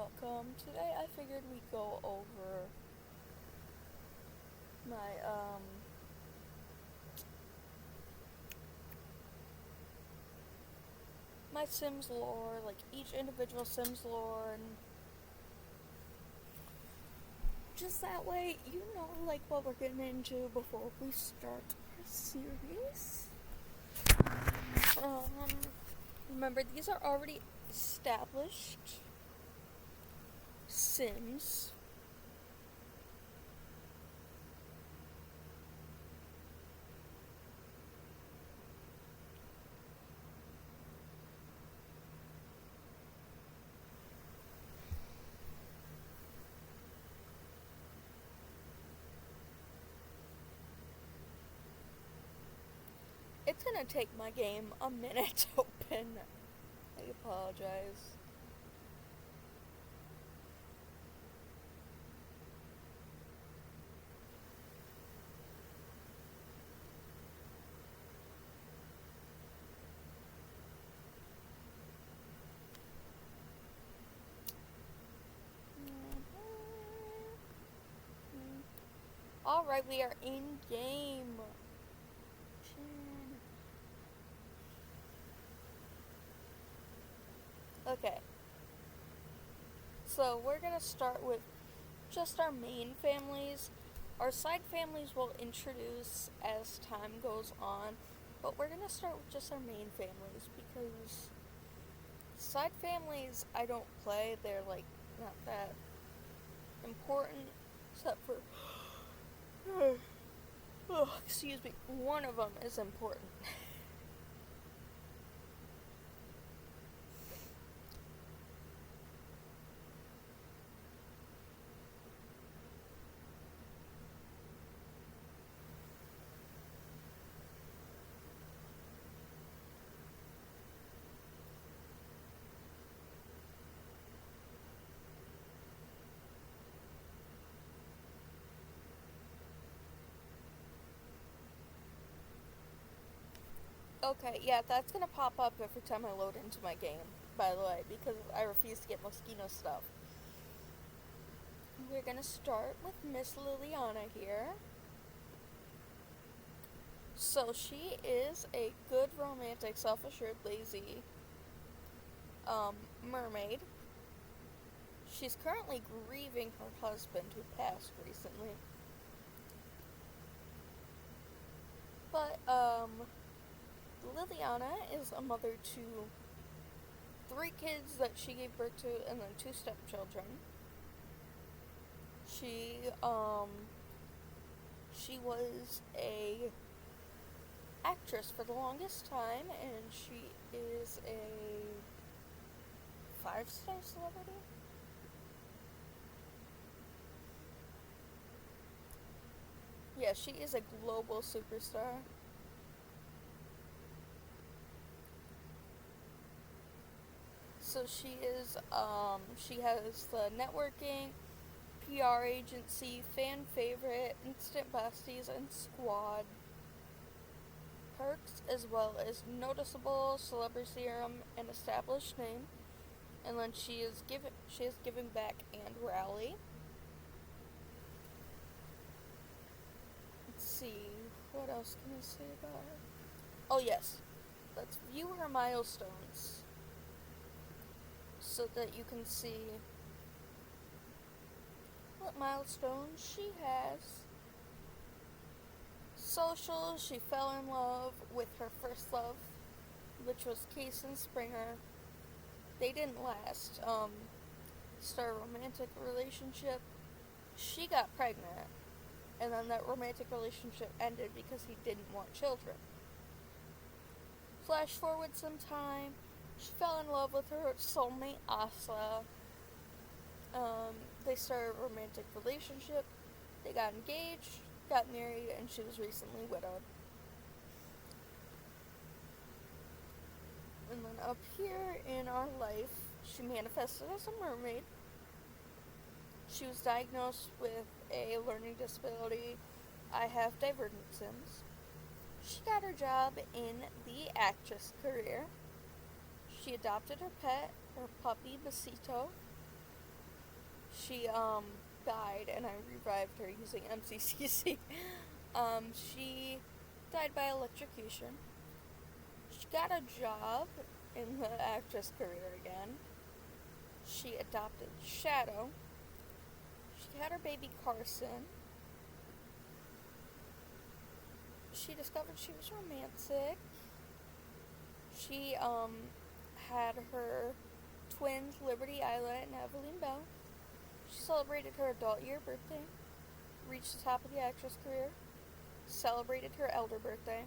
welcome. Today I figured we'd go over my my Sims lore, like each individual Sims lore, and just that way you know like what we're getting into before we start our series. Remember, these are already established Sims. It's gonna take my game a minute to open. I apologize. Alright, we are in game. Okay. So we're gonna start with just our main families. Our side families will introduce as time goes on, but we're gonna start with just our main families because side families I don't play. They're like not that important, except for excuse me, one of them is important. Okay, yeah, that's gonna pop up every time I load into my game, by the way, because I refuse to get Moschino stuff. We're gonna start with Miss Lilliana here. So she is a good, romantic, self-assured, lazy mermaid. She's currently grieving her husband who passed recently. But Lilliana is a mother to 3 kids that she gave birth to and then 2 stepchildren. She was a actress for the longest time, and she is a 5-star celebrity. Yeah, she is a global superstar. So she has the networking, PR agency, fan favorite, instant besties, and squad perks, as well as noticeable celebrity serum and established name. And then she is giving back and rally. Let's see, what else can I say about her? Oh yes, let's view her milestones so that you can see what milestones she has. Social, she fell in love with her first love, which was Carson Springer. They didn't last. Start a romantic relationship. She got pregnant, and then that romantic relationship ended because he didn't want children. Flash forward some time, she fell in love with her soulmate Asa. They started a romantic relationship. They got engaged, got married, and she was recently widowed. And then up here in our life, she manifested as a mermaid. She was diagnosed with a learning disability. I have Divergent Sims. She got her job in the actress career. She adopted her pet, her puppy, Besito. She died, and I revived her using MCCC. She died by electrocution. She got a job in the actress career again. She adopted Shadow. She had her baby Carson. She discovered she was romantic. She had her twins, Liberty Isla and Aveline Bell. She celebrated her adult year birthday, reached the top of the actress career, celebrated her elder birthday,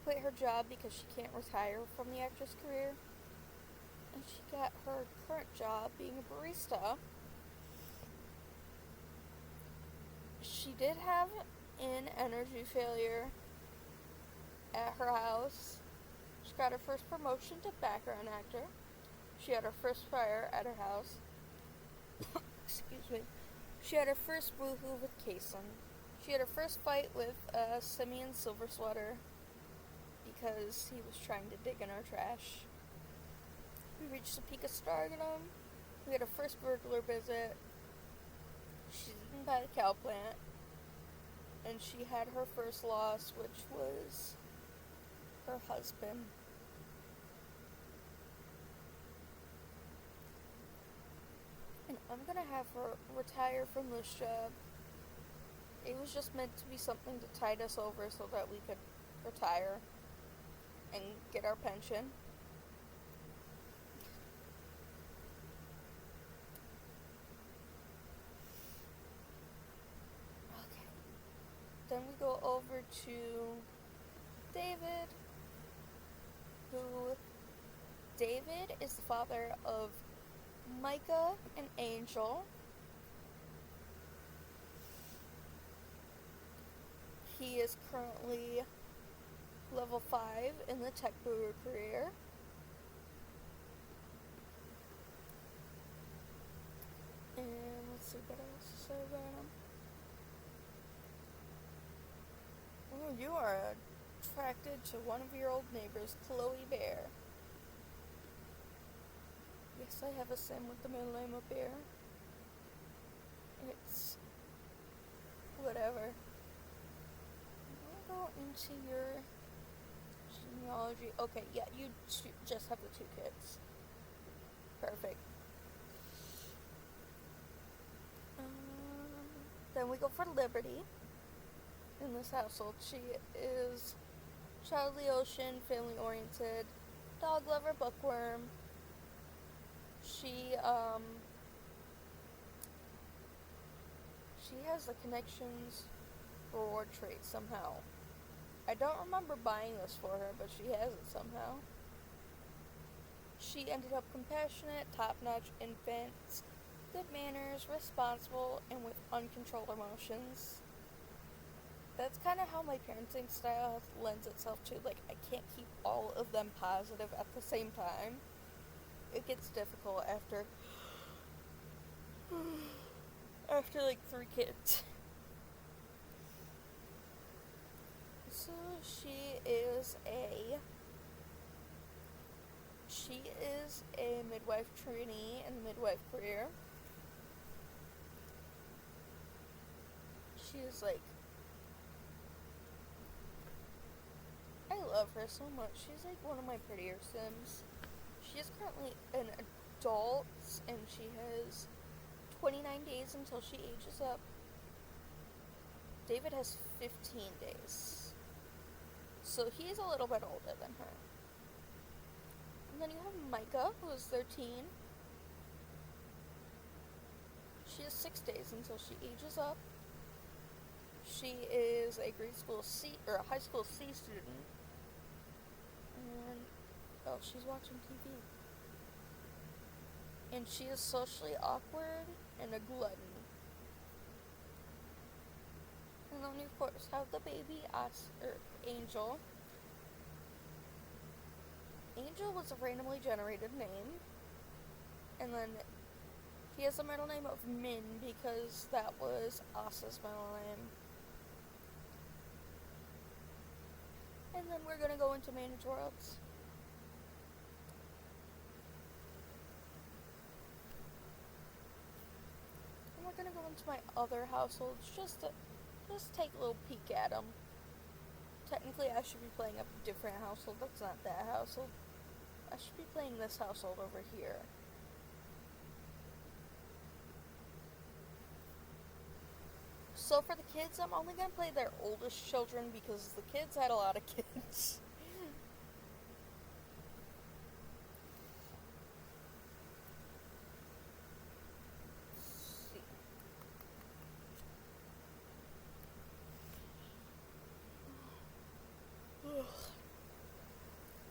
quit her job because she can't retire from the actress career, and she got her current job being a barista. She did have an energy failure at her house. She got her first promotion to background actor. She had her first fire at her house. Excuse me. She had her first woohoo with Carson. She had her first fight with Simeon Silver Sweater because he was trying to dig in our trash. We reached the peak of stardom. We had our first burglar visit. She's eaten by the cow plant. And she had her first loss, which was her husband. And I'm gonna have her retire from this job. It was just meant to be something to tide us over so that we could retire and get our pension. Okay. Then we go over to David, David is the father of Micah and Angel. He is currently level 5 in the tech guru career. And let's see what else to say about him. Oh, you are attracted to one of your old neighbors, Chloe Bear. Yes, I have a sim with the middle name of Bear. It's whatever. I'll go into your genealogy. Okay, yeah, you just have the 2 kids. Perfect. Then we go for Liberty in this household. She is child of the ocean, family oriented, dog lover, bookworm. She has the connections reward trait somehow. I don't remember buying this for her, but she has it somehow. She ended up compassionate, top-notch infant, good manners, responsible, and with uncontrolled emotions. That's kind of how my parenting style lends itself to. Like, I can't keep all of them positive at the same time. It gets difficult after like 3 kids. So she is a midwife trainee in the midwife career. She is like, I love her so much. She's like one of my prettier sims. She is currently an adult, and she has 29 days until she ages up. David has 15 days. So he's a little bit older than her. And then you have Micah, who is 13. She has 6 days until she ages up. She is a grade school C, or a high school C student. And, oh, she's watching TV. And she is socially awkward and a glutton. And then you, of course, have the baby, Angel. Angel was a randomly generated name. And then he has a middle name of Min because that was Asa's middle name. And then we're gonna go into Manage Worlds. into my other households just to take a little peek at them. Technically, I should be playing a different household. That's not that household. I should be playing this household over here. So for the kids, I'm only going to play their oldest children because the kids had a lot of kids.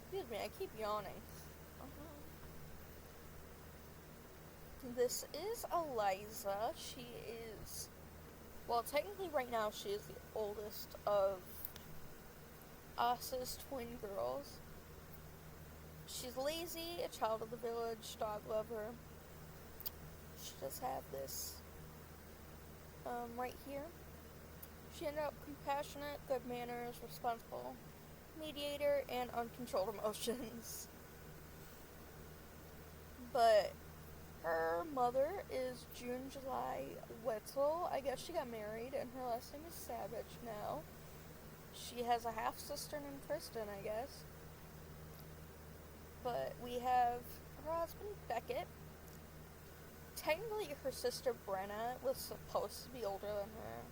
Excuse me, I keep yawning. This is Eliza. She is, well, technically right now she is the oldest of Asa's twin girls. She's lazy, a child of the village, dog lover. She does have this right here. She ended up compassionate, good manners, responsible, mediator, and uncontrolled emotions. But her mother is July Wetzel. I guess she got married, and her last name is Savage now. She has a half-sister named Kristen, I guess. But we have her husband, Beckett. Technically, her sister, Brenna, was supposed to be older than her.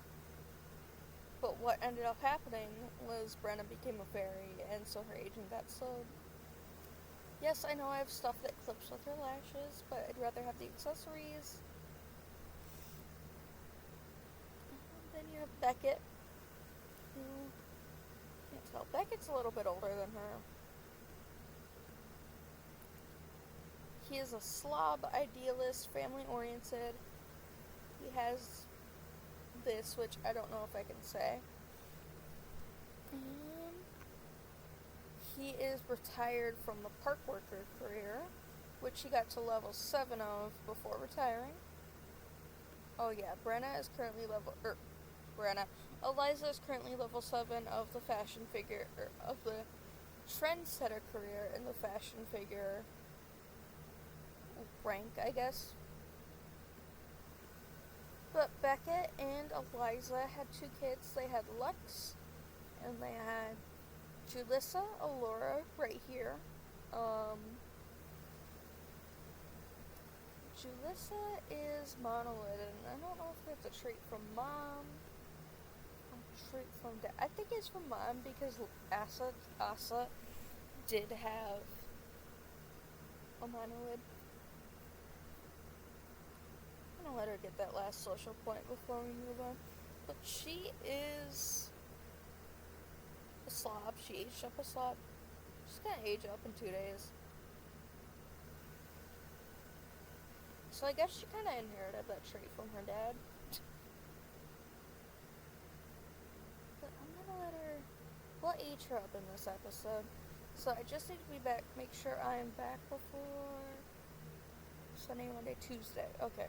But what ended up happening was Brenna became a fairy, and so her agent got slowed. Yes, I know I have stuff that clips with her lashes, but I'd rather have the accessories. Then you have Beckett, who, can't tell, Beckett's a little bit older than her. He is a slob, idealist, family-oriented. He has this, which I don't know if I can say. He is retired from the park worker career, which he got to level 7 of before retiring. Oh yeah, Eliza is currently level 7 of the fashion figure, of the trendsetter career in the fashion figure rank, I guess. But Beckett and Eliza had 2 kids. They had Lux, and they had Julyssa, Allura, right here. Julyssa is monolith, and I don't know if it's a trait from mom, or a trait from dad. I think it's from mom, because Asa did have a monolith. I'm gonna let her get that last social point before we move on. But she is a slob. She aged up a slob. She's gonna age up in 2 days. So I guess she kind of inherited that trait from her dad. But I'm gonna let her... We'll age her up in this episode. So I just need to be back, make sure I am back before Sunday, Monday, Tuesday. Okay.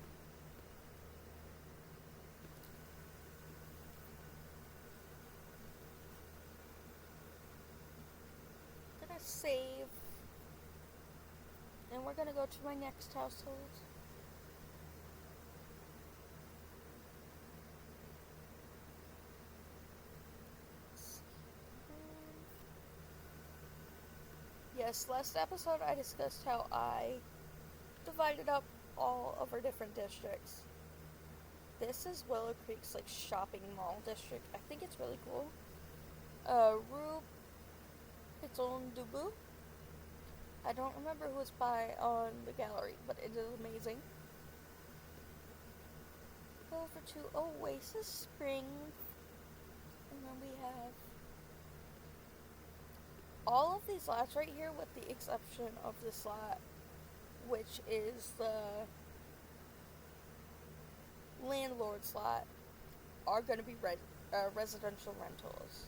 Save, and we're gonna go to my next household. Yes, last episode I discussed how I divided up all of our different districts. This is Willow Creek's like shopping mall district. I think it's really cool. Rue Payton Dubu. I don't remember who it's by on the gallery, but it is amazing. Go over to Oasis Spring, and then we have all of these lots right here, with the exception of this lot, which is the landlord's lot, are going to be residential rentals.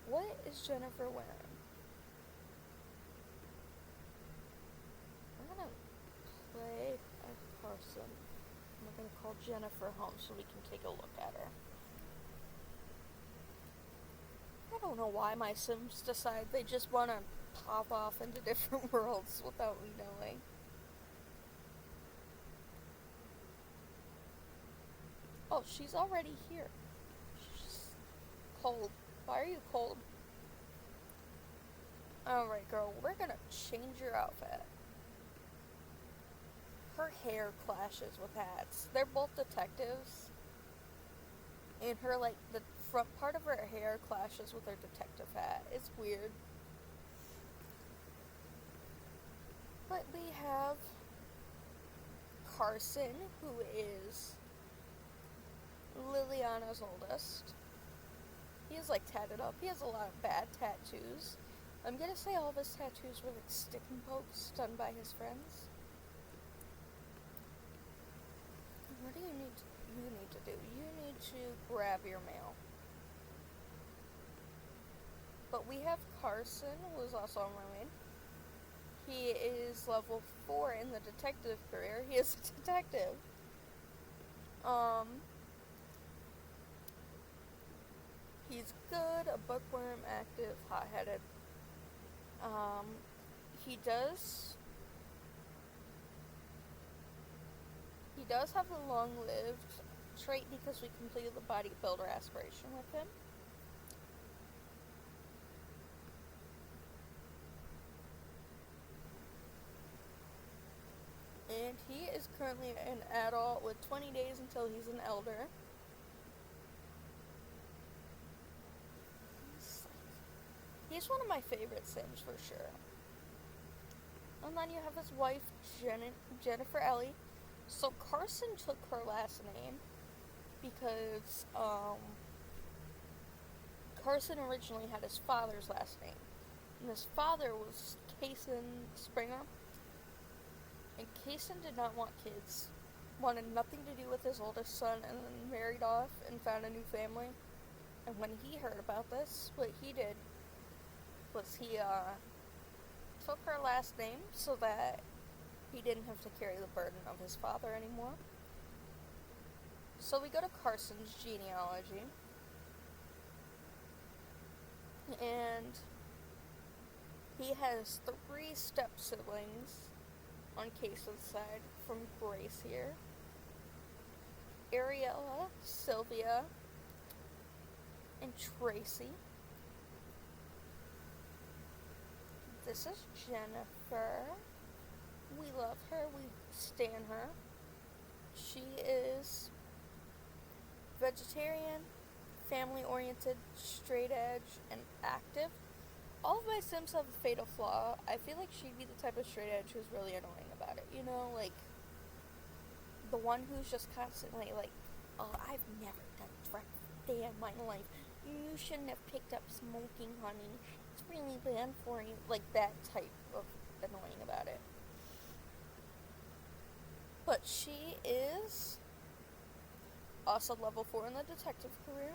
What is Jennifer wearing? I'm gonna play as Carson. I'm gonna call Jennifer home so we can take a look at her. I don't know why my Sims decide they just want to pop off into different worlds without me knowing. Oh, she's already here. She's cold. Why are you cold? Alright, girl, we're gonna change your outfit. Her hair clashes with hats. They're both detectives. And her, like, the front part of her hair clashes with her detective hat. It's weird. But we have Carson, who is Lilliana's oldest. He is, like, tatted up. He has a lot of bad tattoos. I'm gonna say all of his tattoos were, like, stick and pokes done by his friends. What do you need to do? You need to grab your mail. But we have Carson, who is also a mermaid. He is level 4 in the detective career. He is a detective. He's good, a bookworm, active, hot-headed. He does have the long-lived trait because we completed the bodybuilder aspiration with him. And he is currently an adult with 20 days until he's an elder. He's one of my favorite Sims for sure. And then you have his wife, Jennifer Ellie. So Carson took her last name because Carson originally had his father's last name. And his father was Carson Springer. And Carson did not want kids. Wanted nothing to do with his oldest son, and then married off and found a new family. And when he heard about this, what he did was he took her last name so that he didn't have to carry the burden of his father anymore. So we go to Carson's genealogy. And he has 3 step-siblings on Carson's side from Grace here. Ariella, Sylvia, and Tracy. This is Jennifer. We love her. We stan her. She is vegetarian, family-oriented, straight edge, and active. All of my Sims have a fatal flaw. I feel like she'd be the type of straight edge who's really annoying about it. You know, like, the one who's just constantly like, oh, I've never done drugs a day in my life. You shouldn't have picked up smoking, honey. It's really bad for you. Like, that type of annoying about it. But she is also level 4 in the detective career.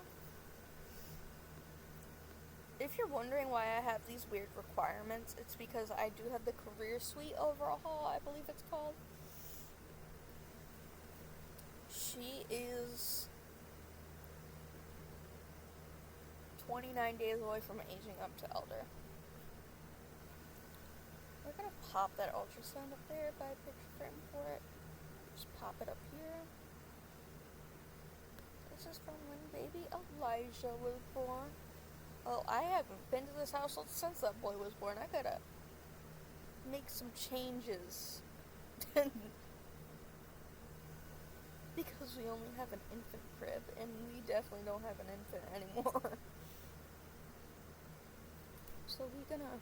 If you're wondering why I have these weird requirements, it's because I do have the career suite overhaul, I believe it's called. She is 29 days away from aging up to elder. We're gonna pop that ultrasound up there, buy a picture frame for it. Just pop it up here. This is from when baby Eliza was born. Well, I haven't been to this household since that boy was born. I gotta make some changes. Because we only have an infant crib, and we definitely don't have an infant anymore. So we're gonna...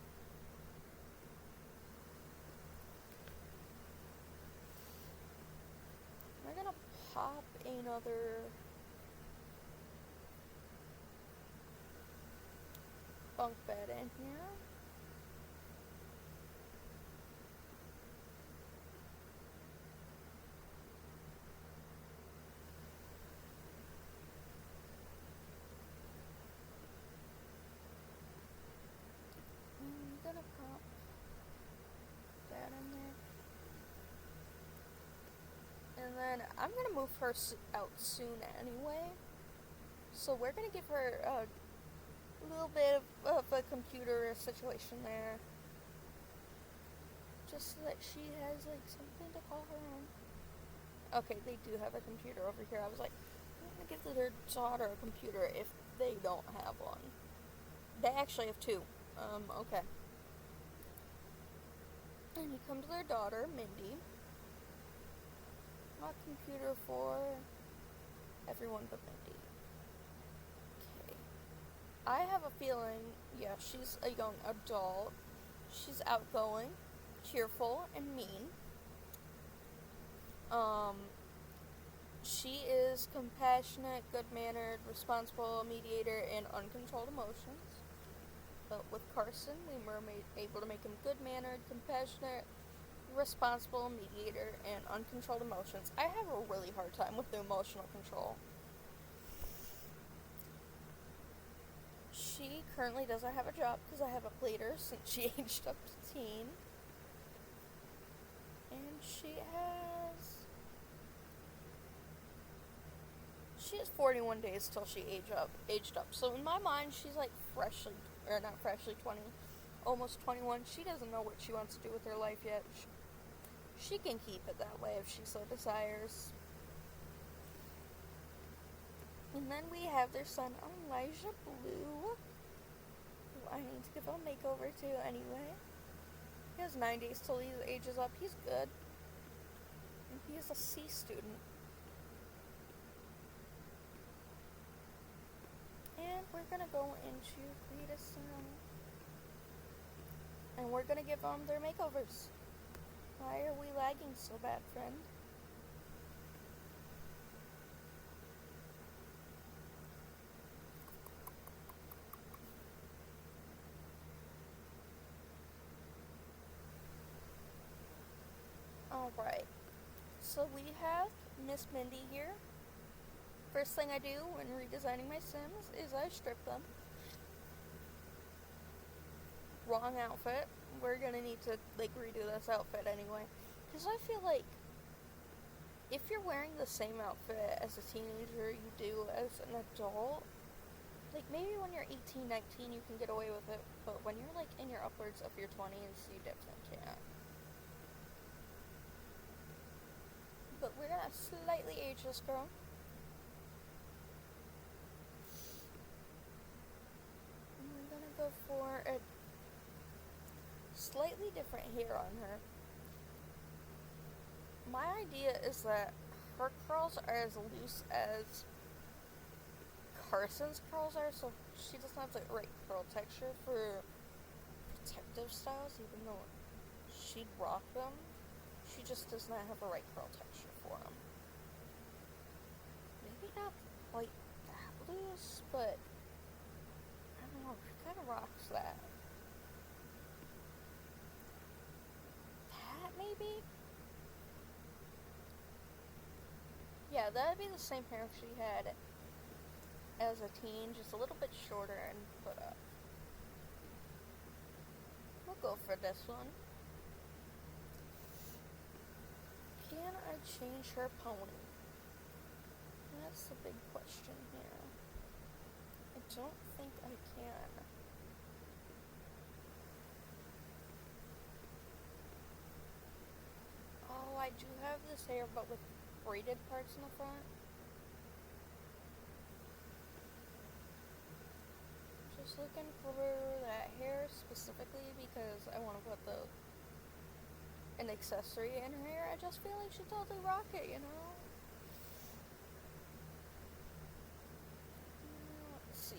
pop another... bunk bed in here. I'm gonna pop that in there. And then I'm gonna move her out soon anyway. So we're gonna give her a little bit of a computer situation there. Just so that she has, like, something to call her own. Okay, they do have a computer over here. I was like, I'm gonna give their daughter a computer if they don't have one. They actually have two. Okay. And you come to their daughter, Mindy. A computer for everyone but Mindy. Okay. I have a feeling, yeah, she's a young adult. She's outgoing, cheerful, and mean. She is compassionate, good-mannered, responsible, mediator, and uncontrolled emotions. But with Carson, we were able to make him good-mannered, compassionate, responsible, mediator, and uncontrolled emotions. I have a really hard time with the emotional control. She currently doesn't have a job because I haven't played her since she aged up to teen. And she has 41 days till she aged up. So in my mind, she's like not freshly 20, almost 21. She doesn't know what she wants to do with her life yet. She can keep it that way if she so desires. And then we have their son, Eliza Blue, who I need to give a makeover to anyway. He has 9 days till he ages up. He's good. And he is a C student. And we're gonna go into create a sim. And we're gonna give them their makeovers. Why are we lagging so bad, friend? Alright. So we have Miss Mindy here. First thing I do when redesigning my Sims is I strip them. Wrong outfit. We're gonna need to redo this outfit anyway. Because I feel like if you're wearing the same outfit as a teenager you do as an adult, maybe when you're 18, 19 you can get away with it, but when you're in your upwards of your 20s, you definitely can't. But we're gonna slightly age this girl. And we're gonna go for a slightly different hair on her. My idea is that her curls are as loose as Carson's curls are, so she doesn't have the right curl texture for protective styles, even though she'd rock them. She just does not have the right curl texture for them. Maybe not quite that loose, but I don't know, she kind of rocks that. That maybe? Yeah, that'd be the same hair she had as a teen, just a little bit shorter and put up. We'll go for this one. Can I change her pony? That's the big question here. I don't think I can. Oh, I do have this hair, but with braided parts in the front. Just looking for that hair specifically because I want to put an accessory in her hair. I just feel like she'd totally rock it, you know? Let's see.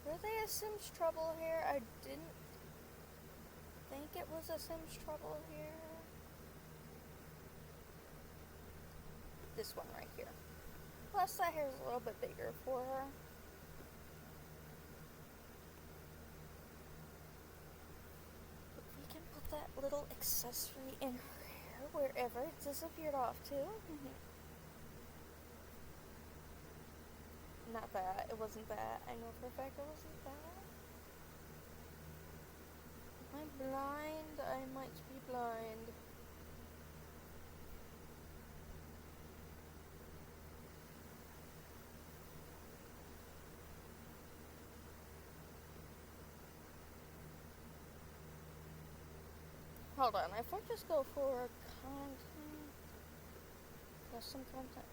Were they a Sims Trouble hair? I didn't think it was a Sims Trouble hair. This one right here. Plus that hair's a little bit bigger for her. But we can put that little accessory in her hair wherever it disappeared off to. Not that. It wasn't that. I know for a fact it wasn't that. Am I blind? I might be blind. Hold on, if I just go for content, custom content.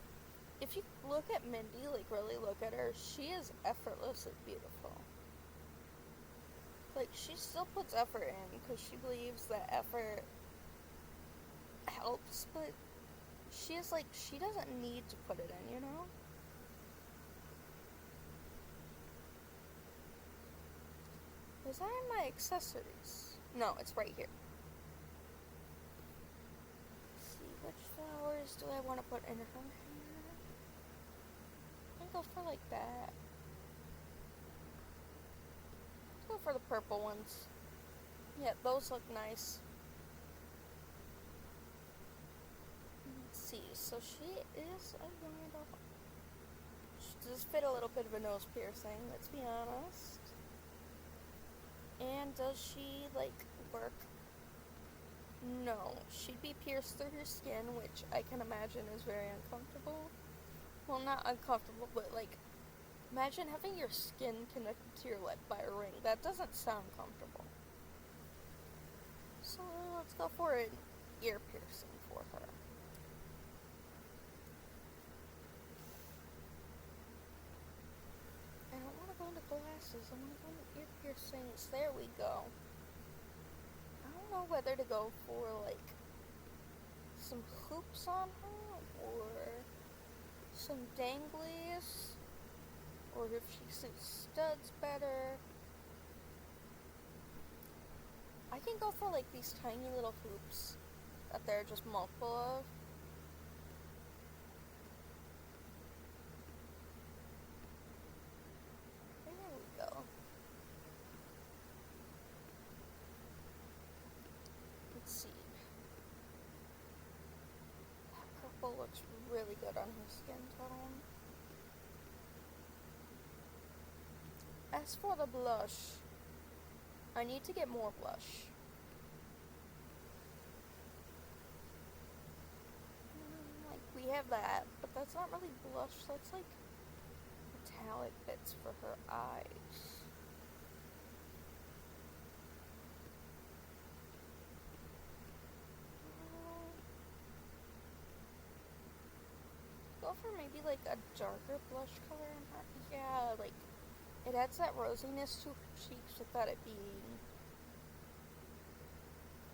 If you look at Mindy, like really look at her, she is effortlessly beautiful. Like, she still puts effort in because she believes that effort helps, but she is like, she doesn't need to put it in, you know? Was that in my accessories? No, it's right here. Let's see, which flowers do I want to put in her hair? I think go for like that. Let's go for the purple ones. Yeah, those look nice. Let's see, so she is a young adult. She does fit a little bit of a nose piercing, let's be honest. And does she, like, work? No. She'd be pierced through her skin, which I can imagine is very uncomfortable. Well, not uncomfortable, but, like, imagine having your skin connected to your lip by a ring. That doesn't sound comfortable. So, let's go for an ear piercing for her. I don't want to go into glasses. I want to go into ear piercings. There we go. I don't know whether to go for, like, some hoops on her, or some danglies, or if she suits studs better. I can go for, like, these tiny little hoops that there are just multiple of. There we go. Let's see. That purple looks really good on her skin tone. As for the blush, I need to get more blush. Like, we have that, but that's not really blush, that's like metallic bits for her eyes. Go for maybe like a darker blush color in her. Yeah, like, it adds that rosiness to her cheeks without it being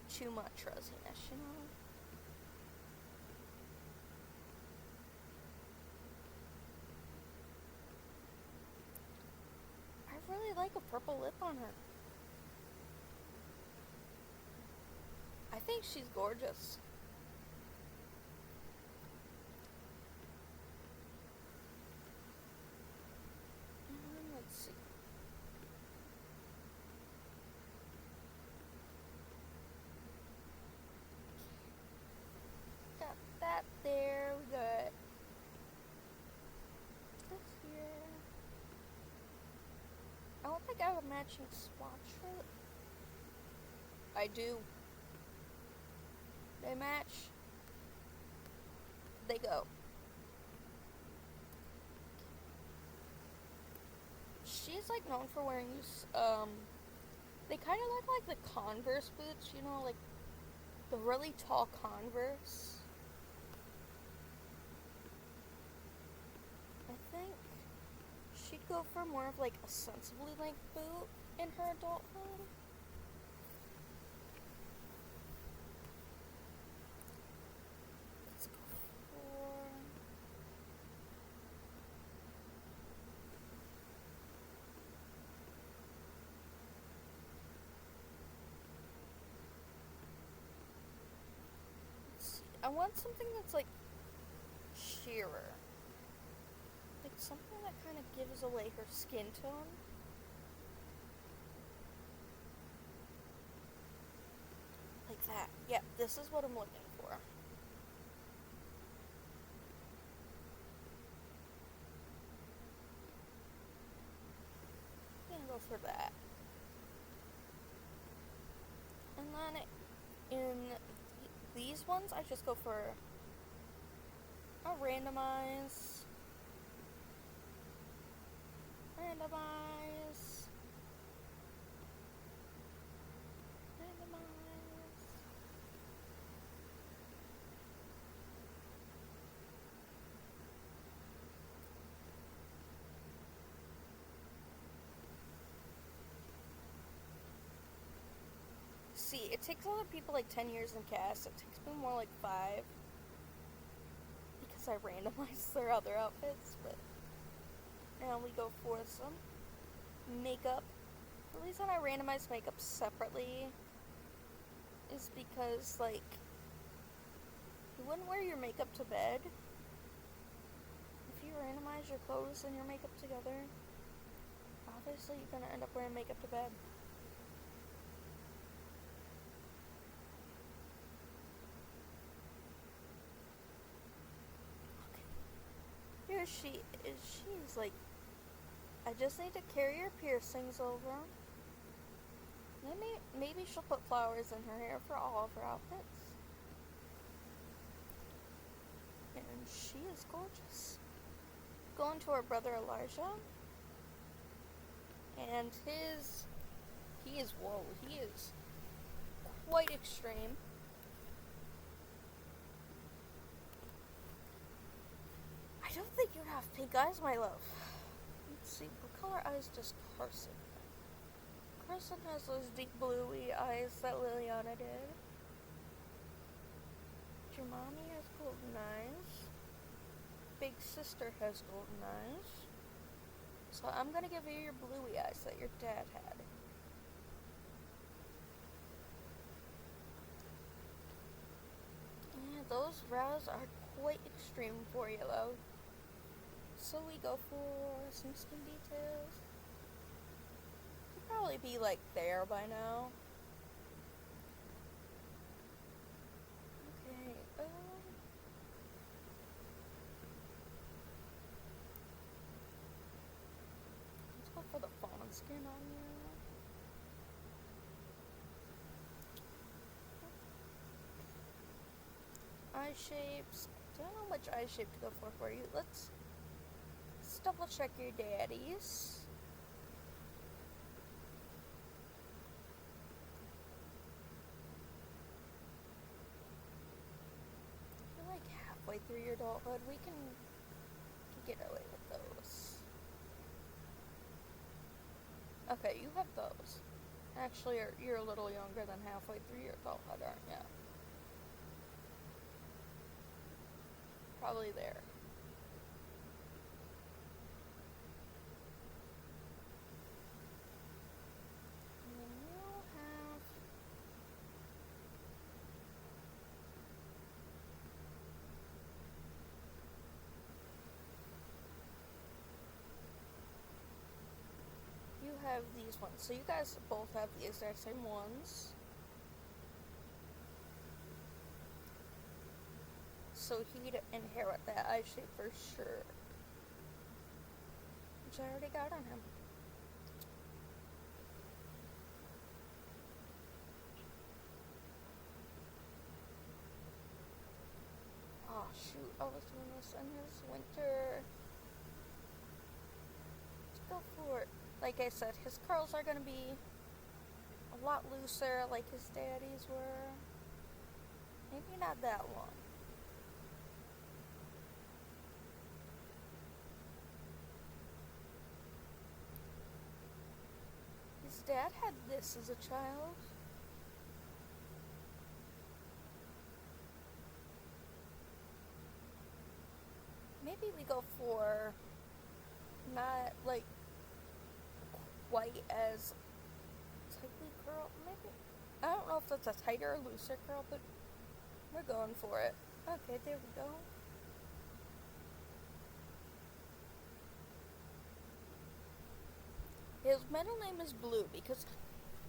too much rosiness, you know? I really like a purple lip on her. I think she's gorgeous. Let's see. Got that there. We got this here. I don't think I have a matching swatch. I do. They match. They go. She's like known for wearing these, they kind of look like the Converse boots, you know, like the really tall Converse. I think she'd go for more of like a sensibly length boot in her adulthood. Let's go for... I want something that's like sheerer. Like something that kind of gives away her skin tone. Like that. Yeah, this is what I'm looking for. I'm gonna go for that. And then in these ones, I just go for a randomize, randomize, randomize. See, it takes other people like 10 years in cast. It takes me more like 5. Because I randomized their other outfits, but now we go for some makeup. The reason I randomized makeup separately is because, like, you wouldn't wear your makeup to bed. If you randomize your clothes and your makeup together, obviously you're gonna end up wearing makeup to bed. Okay. Here she is. She's like, I just need to carry her piercings over. Maybe she'll put flowers in her hair for all of her outfits. And she is gorgeous. Going to her brother Elijah. And he is quite extreme. I don't think you have pink eyes, my love. Let's see, what color eyes does Carson have? Carson has those deep bluey eyes that Lilliana did. Your mommy has golden eyes. Big sister has golden eyes. So I'm gonna give you your bluey eyes that your dad had. And those brows are quite extreme for you, though. So we go for some skin details. You'd probably be like there by now. Okay, let's go for the fawn skin on you. Eye shapes. I don't know which eye shape to go for you. Let's double check your daddies. You're like halfway through your adulthood. We can get away with those. Okay, you have those. Actually, you're a little younger than halfway through your adulthood, aren't you? Probably there. And then you'll have these ones. So you guys both have the exact same ones. So he'd inherit that eye shape for sure. Which I already got on him. Oh shoot, I was doing this in his winter. Let's go for it. Like I said, his curls are gonna be a lot looser like his daddy's were. Maybe not that long. His dad had this as a child. Maybe we go for not like quite as tightly curled. Maybe I don't know if that's a tighter or looser curl, but we're going for it. Okay, there we go. His middle name is Blue because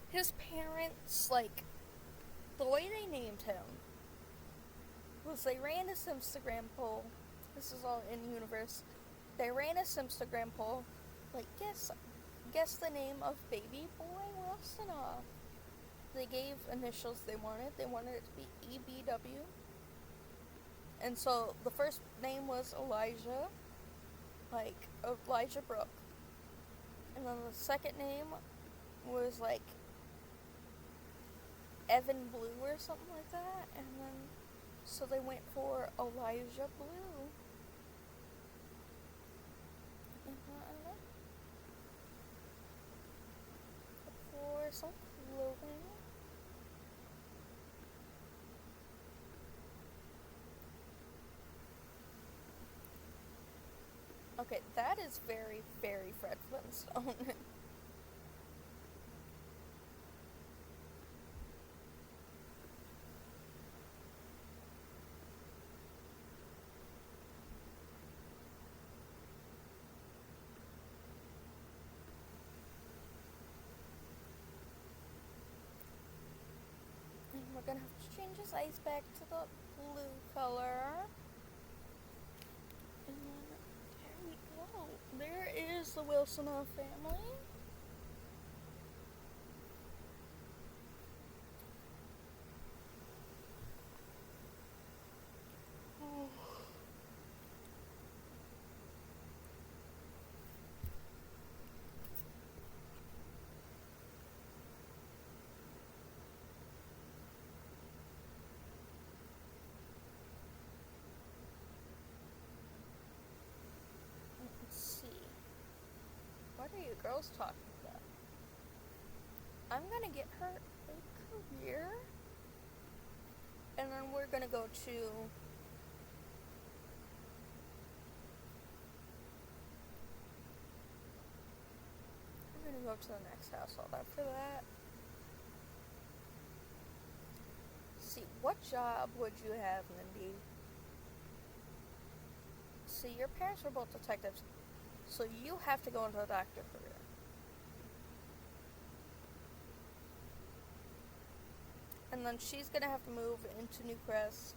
his parents, like, the way they named him was they ran his Instagram poll. This is all in universe. They ran his Instagram poll. Like, guess the name of baby boy Wilson off. They gave initials they wanted. They wanted it to be EBW. And so the first name was Elijah, like Elijah Brooke. And then the second name was like Evan Blue or something like that. And then, so they went for Elijah Blue. And for some clothing. Okay, that is very, very Fred Flintstone. And we're gonna have to change his eyes back to the blue color. And then there we go. There is the Wilsonov family. Oh. Let's see. What are you girls talking about? I'm gonna get her a career. And then we're gonna go to the next household after that. See, what job would you have, Mindy? See, your parents were both detectives, so you have to go into the doctor career. And then she's gonna have to move into Newcrest.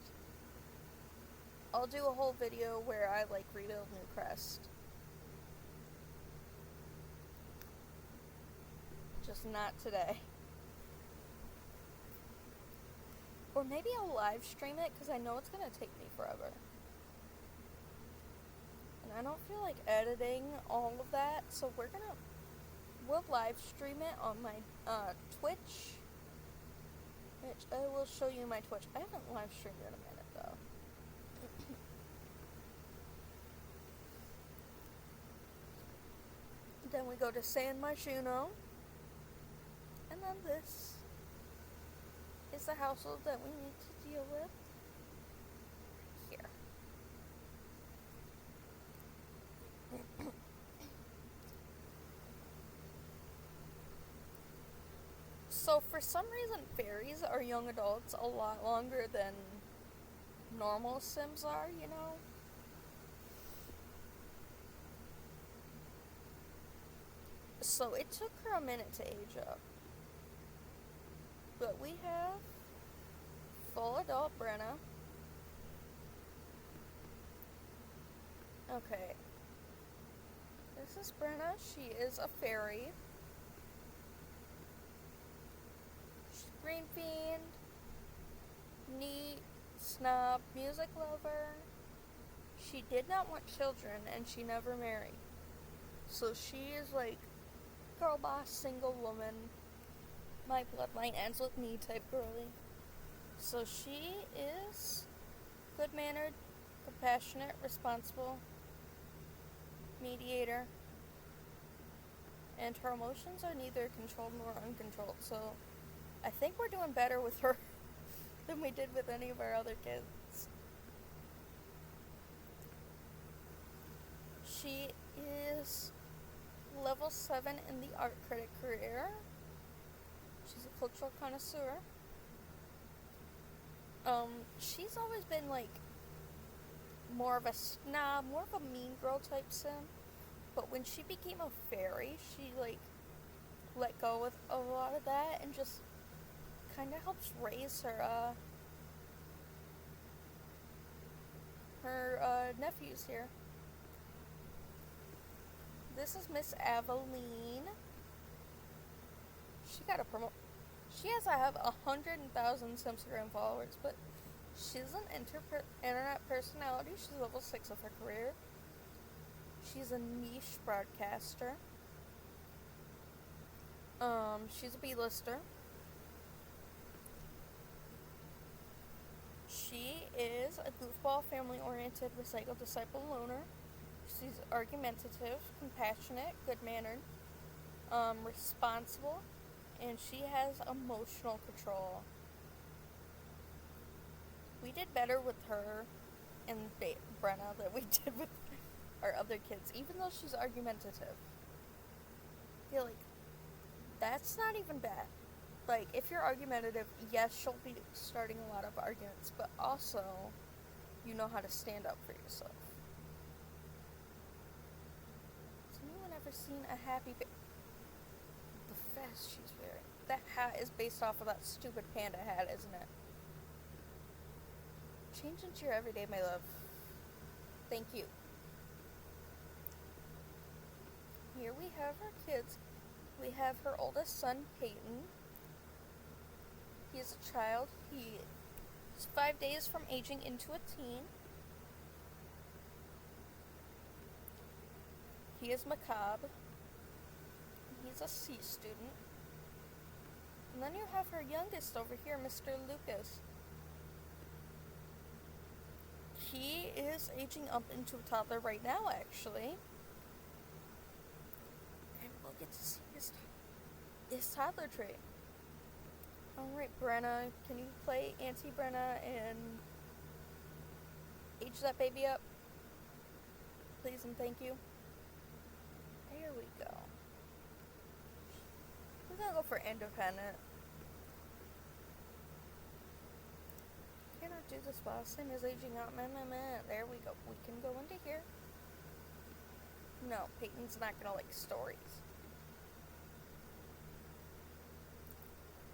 I'll do a whole video where I rebuild Newcrest. Just not today. Or maybe I'll live stream it because I know it's gonna take me forever. And I don't feel like editing all of that, so we'll live stream it on my Twitch. Which I will show you my Twitch. I haven't live streamed in a minute though. Then we go to San Myshuno. And then this is the household that we need to deal with. Here. So for some reason, fairies are young adults a lot longer than normal Sims are, you know? So it took her a minute to age up. But we have full adult Brenna. Okay. This is Brenna. She is a fairy. She's green fiend, neat, snob, music lover. She did not want children and she never married. So she is girl boss, single woman. My bloodline ends with me type girly. So she is good-mannered, compassionate, responsible, mediator, and her emotions are neither controlled nor uncontrolled. So I think we're doing better with her than we did with any of our other kids. She is level 7 in the art critic career. She's a cultural connoisseur. She's always been more of a snob, more of a mean girl type sim. But when she became a fairy, she let go with a lot of that and just kind of helps raise her nephews here. This is Miss Aveline. She got a promote. She has to have 100,000 Instagram followers, but she's an internet personality. She's level 6 of her career. She's a niche broadcaster. She's a B-lister. She is a goofball, family-oriented, recycled disciple loner. She's argumentative, compassionate, good-mannered, responsible, and she has emotional control. We did better with her and Brenna than we did with our other kids, even though she's argumentative. I feel like that's not even bad. Like, if you're argumentative, yes, she'll be starting a lot of arguments, but also, you know how to stand up for yourself. Has anyone ever seen a happy the vest she's wearing? That hat is based off of that stupid panda hat, isn't it? Change into your everyday, my love. Thank you. Here we have our kids. We have her oldest son, Payton. He is a child. He is 5 days from aging into a teen. He is macabre. He's a C student. And then you have her youngest over here, Mr. Lucas. He is aging up into a toddler right now, actually. And we'll get to see his toddler trait. Alright, Brenna, can you play Auntie Brenna and age that baby up? Please and thank you. There we go. We're gonna go for independent. Cannot do this while Sim is aging out. There we go. We can go into here. No, Peyton's not gonna like stories.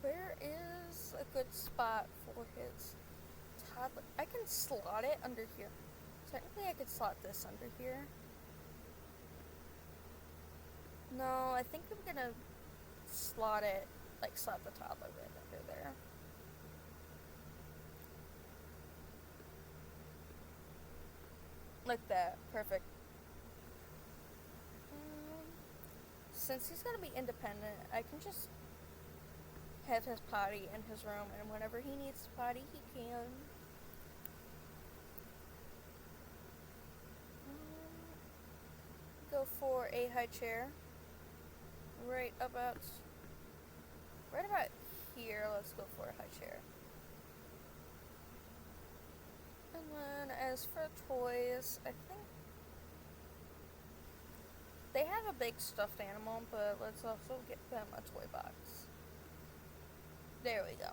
Where is a good spot for his toddler? I can slot it under here. Technically, I could slot this under here. No, I think I'm gonna slot it, like slot the toddler right under there. Like that. Perfect. Since he's gonna be independent, I can just have his potty in his room, and whenever he needs to potty, he can. Go for a high chair. Right about here, let's go for a high chair. And then as for toys, I think they have a big stuffed animal, but let's also get them a toy box. There we go.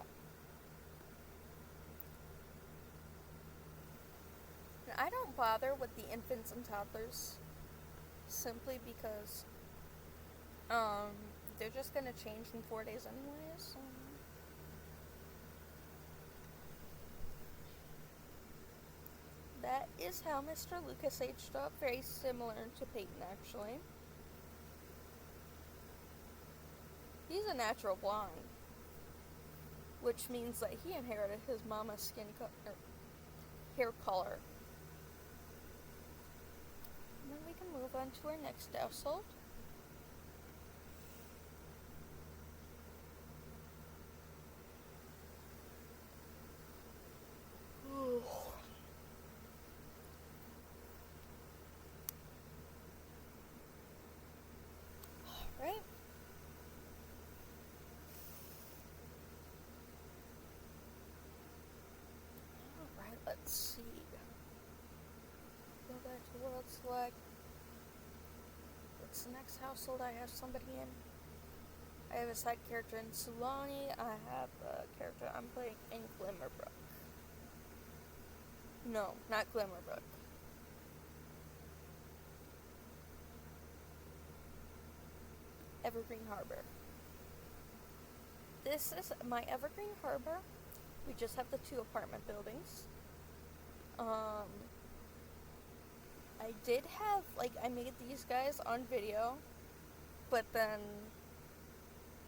And I don't bother with the infants and toddlers simply because they're just gonna change in 4 days anyways. That is how Mr. Lucas aged up, very similar to Payton actually. He's a natural blonde, which means that he inherited his mama's hair color. And then we can move on to our next household. Alright. Alright, let's see. Go back to World Select. What's the next household I have somebody in? I have a side character in Sulani. I have a character I'm playing in Glimmerbrook. No, not Glimmerbrook. Evergreen Harbor. This is my Evergreen Harbor. We just have the 2 apartment buildings. I did have, I made these guys on video, but then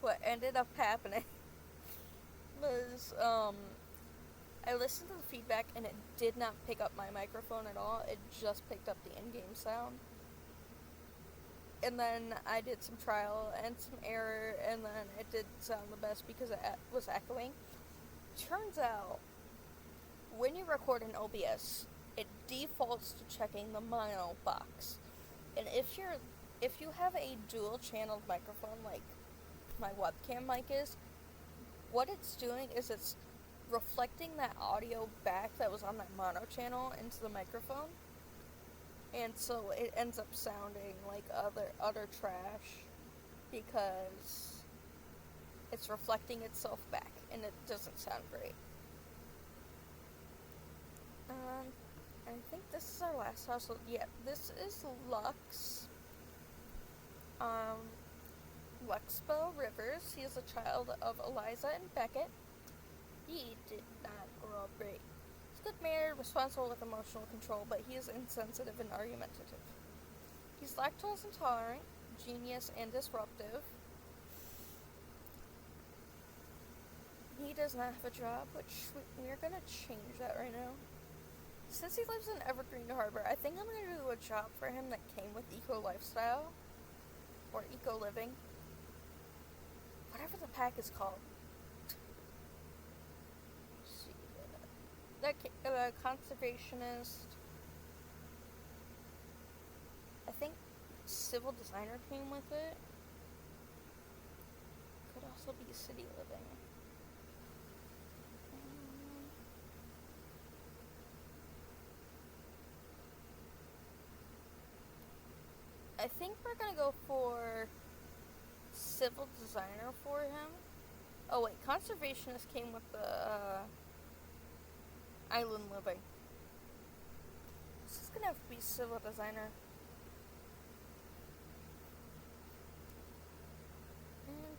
what ended up happening was, I listened to the feedback and it did not pick up my microphone at all. It just picked up the in-game sound. And then I did some trial and some error, and then it did sound the best because it was echoing. Turns out, when you record in OBS, it defaults to checking the mono box. And if you have a dual channeled microphone like my webcam mic is, what it's doing is it's reflecting that audio back that was on that mono channel into the microphone. and so it ends up sounding like utter trash because it's reflecting itself back, and it doesn't sound great. I think this is our last household. Yeah, this is Lux. Luxbo Rivers. He is a child of Eliza and Beckett. He did not grow up great. He's good mannered, responsible with emotional control, but he is insensitive and argumentative. He's lactose intolerant, genius, and disruptive. He does not have a job, which we're going to change that right now. Since he lives in Evergreen Harbor, I think I'm going to do a job for him that came with eco lifestyle, or eco living. Whatever the pack is called. Let's see. The conservationist. I think civil designer came with it. Could also be city living. I think we're gonna go for civil designer for him. Oh wait, conservationist came with the island living. This is gonna have to be civil designer. And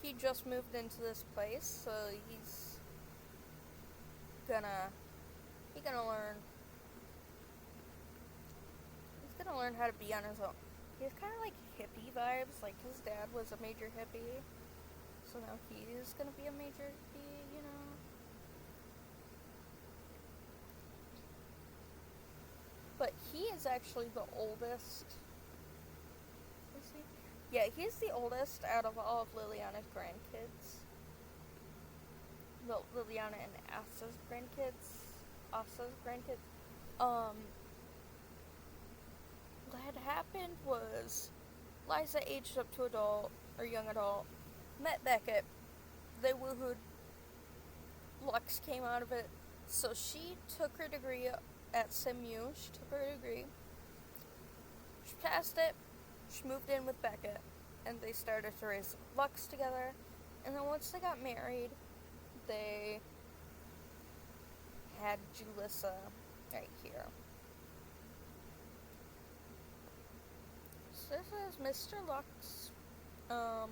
he just moved into this place, so he's gonna learn. He's gonna learn how to be on his own. He has kind of like hippie vibes, like his dad was a major hippie, so now he's gonna be a major hippie, you know. But he is actually the oldest. Is he? Yeah, he's the oldest out of all of Lilliana's grandkids. Well, Lilliana and Asa's grandkids. What had happened was Eliza aged up to adult, or young adult, met Beckett, they woohooed, Lux came out of it, so she took her degree at SIMU, she passed it, she moved in with Beckett, and they started to raise Lux together, and then once they got married, they had Julyssa right here. So this is Mr. Lux. I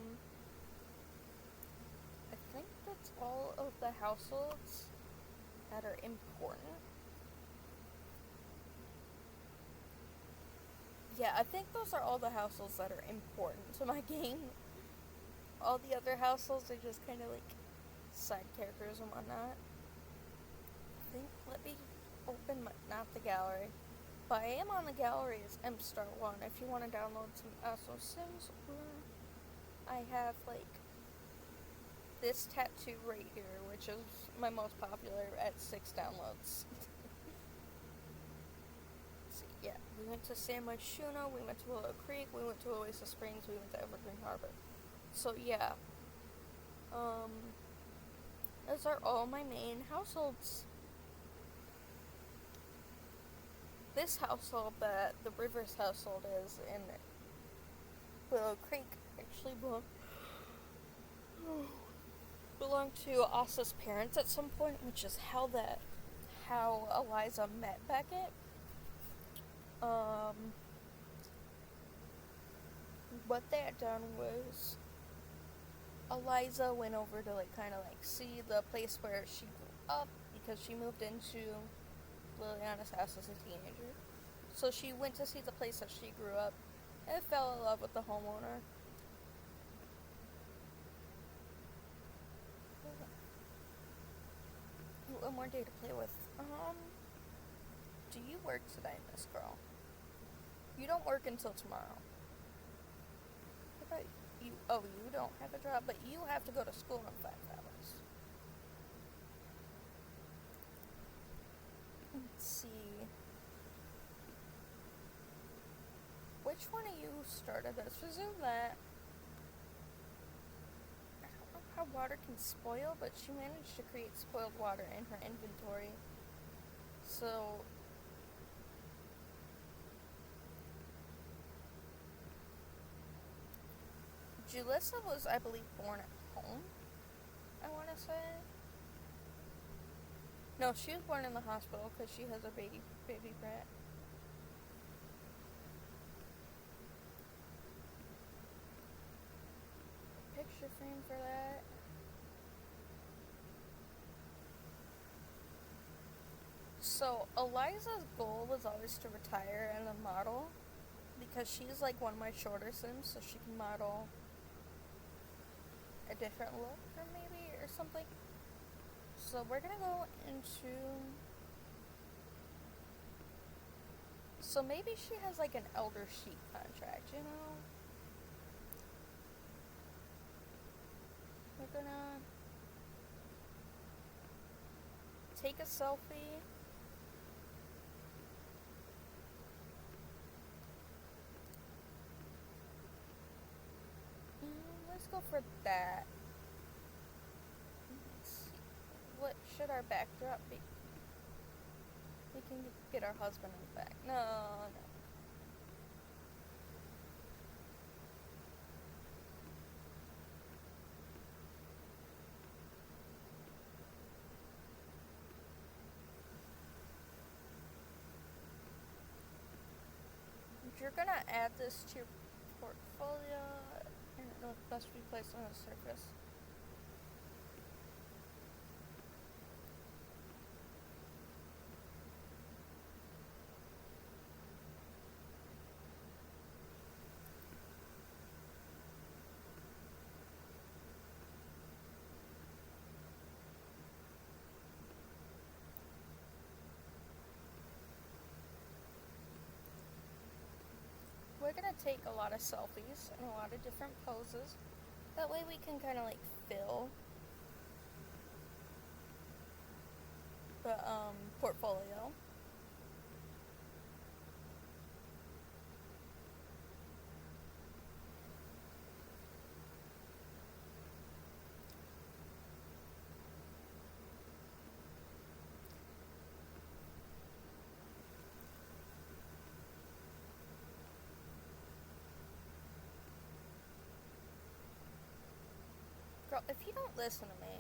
think that's all of the households that are important. Yeah, I think those are all the households that are important to my game. All the other households are just kind of like side characters and whatnot. I think, let me open not the gallery. But I am on the gallery as MStar1 if you want to download some awesome Sims. I have like this tattoo right here, which is my most popular at 6 downloads. Let's see, yeah, we went to San Myshuno, we went to Willow Creek, we went to Oasis Springs, we went to Evergreen Harbor. So yeah, those are all my main households. This household that the Rivers household is in Willow Creek actually belonged to Asa's parents at some point, which is how Eliza met Beckett. What they had done was Eliza went over to see the place where she grew up because she moved into Lilliana's house as a teenager. So she went to see the place that she grew up and fell in love with the homeowner. One more day to play with. Do you work today, Miss Girl? You don't work until tomorrow. What about you? Oh, you don't have a job, but you have to go to school in 5 hours. Let's see. Which one of you started this? Presume that. I don't know how water can spoil, but she managed to create spoiled water in her inventory. So, Julyssa was, I believe, born at home, I want to say. No, she was born in the hospital because she has a baby brat. Picture frame for that. So, Eliza's goal was always to retire as a model because she's like one of my shorter Sims, so she can model a different look or something. So we're gonna go into... So maybe she has like an elder sheep contract, you know? We're gonna take a selfie. Let's go for that. Let's see. What should our backdrop be? We can get our husband in the back. No. If you're gonna add this to your portfolio, I don't know if it must be placed on a surface. We're gonna take a lot of selfies and a lot of different poses. That way we can kind of like fill the portfolio. Girl, if you don't listen to me.